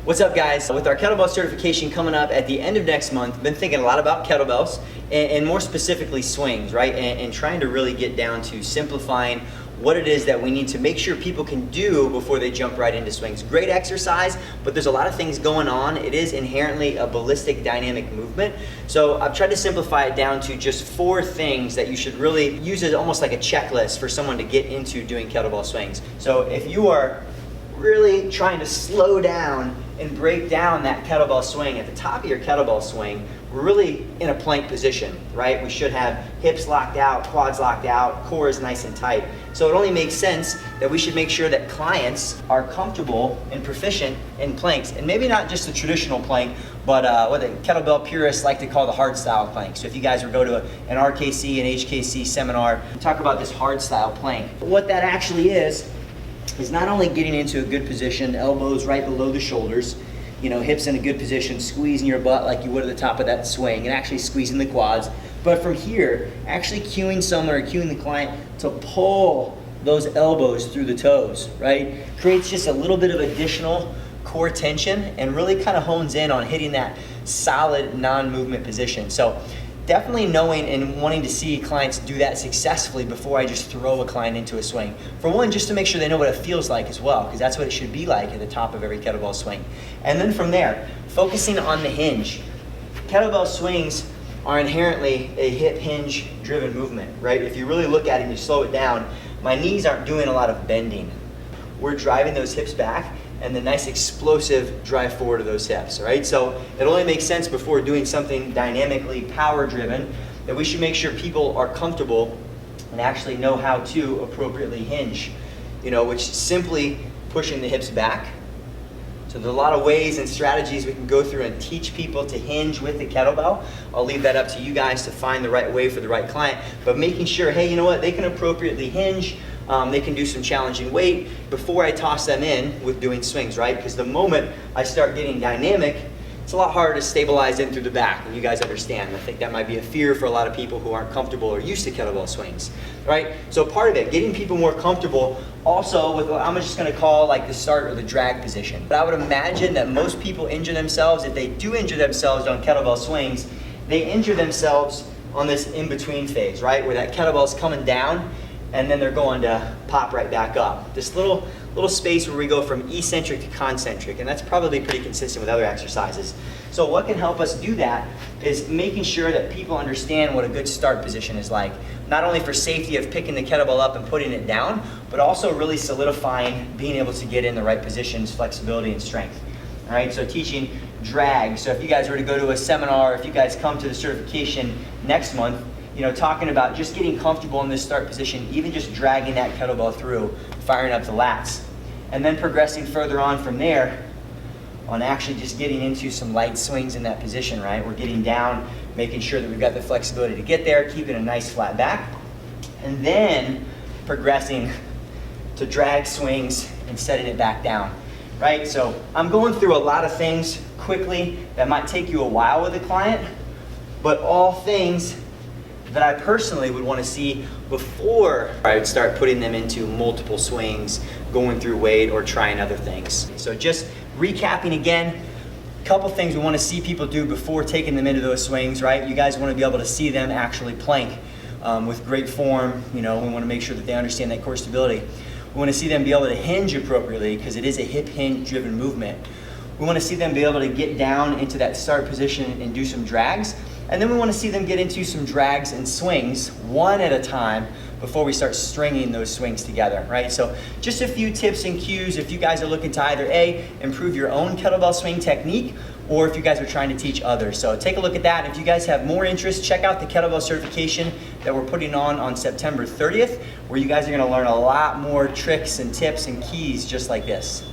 What's up, guys? With our kettlebell certification coming up at the end of next month, I've been thinking a lot about kettlebells and more specifically swings, right? And trying to really get down to simplifying what it is that we need to make sure people can do before they jump right into swings. Great exercise, but there's a lot of things going on. It is inherently a ballistic dynamic movement. So I've tried to simplify it down to just 4 things that you should really use as almost like a checklist for someone to get into doing kettlebell swings. So if you are really trying to slow down and break down that kettlebell swing, at the top of your kettlebell swing, we're really in a plank position, right? We should have hips locked out, quads locked out, core is nice and tight. So it only makes sense that we should make sure that clients are comfortable and proficient in planks. And maybe not just the traditional plank, but what the kettlebell purists like to call the hard style plank. So if you guys would go to an RKC, an HKC seminar, talk about this hard style plank. What that actually is not only getting into a good position, elbows right below the shoulders, you know, hips in a good position, squeezing your butt like you would at the top of that swing, and actually squeezing the quads. But from here, actually cueing someone or cueing the client to pull those elbows through the toes, right? Creates just a little bit of additional core tension and really kind of hones in on hitting that solid non-movement position. So definitely knowing and wanting to see clients do that successfully before I just throw a client into a swing. For one, just to make sure they know what it feels like as well, because that's what it should be like at the top of every kettlebell swing. And then from there, focusing on the hinge. Kettlebell swings are inherently a hip hinge driven movement, right? If you really look at it and you slow it down, my knees aren't doing a lot of bending. We're driving those hips back and the nice explosive drive forward of those hips, right? So it only makes sense before doing something dynamically power driven that we should make sure people are comfortable and actually know how to appropriately hinge, you know, which is simply pushing the hips back. So there's a lot of ways and strategies we can go through and teach people to hinge with the kettlebell. I'll leave that up to you guys to find the right way for the right client, but making sure, hey, you know what, they can appropriately hinge. They can do some challenging weight before I toss them in with doing swings, right? Because the moment I start getting dynamic, it's a lot harder to stabilize in through the back, and you guys understand. I think that might be a fear for a lot of people who aren't comfortable or used to kettlebell swings, right? So part of it, getting people more comfortable also with what I'm just gonna call like the start or the drag position. But I would imagine that most people injure themselves. If they do injure themselves on kettlebell swings, they injure themselves on this in-between phase, right? Where that kettlebell's coming down and then they're going to pop right back up. This little space where we go from eccentric to concentric, and that's probably pretty consistent with other exercises. So what can help us do that is making sure that people understand what a good start position is like, not only for safety of picking the kettlebell up and putting it down, but also really solidifying being able to get in the right positions, flexibility, and strength. All right, so teaching drag. So if you guys were to go to a seminar, if you guys come to the certification next month, you know, talking about just getting comfortable in this start position, even just dragging that kettlebell through, firing up the lats, and then progressing further on from there on actually just getting into some light swings in that position, right? We're getting down, making sure that we've got the flexibility to get there, keeping a nice flat back, and then progressing to drag swings and setting it back down, right? So I'm going through a lot of things quickly that might take you a while with a client, but all things that I personally would want to see before I would start putting them into multiple swings, going through weight, or trying other things. So just recapping again, a couple things we want to see people do before taking them into those swings, right? You guys want to be able to see them actually plank with great form. You know, we want to make sure that they understand that core stability. We want to see them be able to hinge appropriately because it is a hip hinge driven movement. We want to see them be able to get down into that start position and do some drags. And then we want to see them get into some drags and swings one at a time before we start stringing those swings together, right? So just a few tips and cues if you guys are looking to either A, improve your own kettlebell swing technique, or if you guys are trying to teach others. So take a look at that. If you guys have more interest, check out the kettlebell certification that we're putting on September 30th, where you guys are gonna learn a lot more tricks and tips and keys just like this.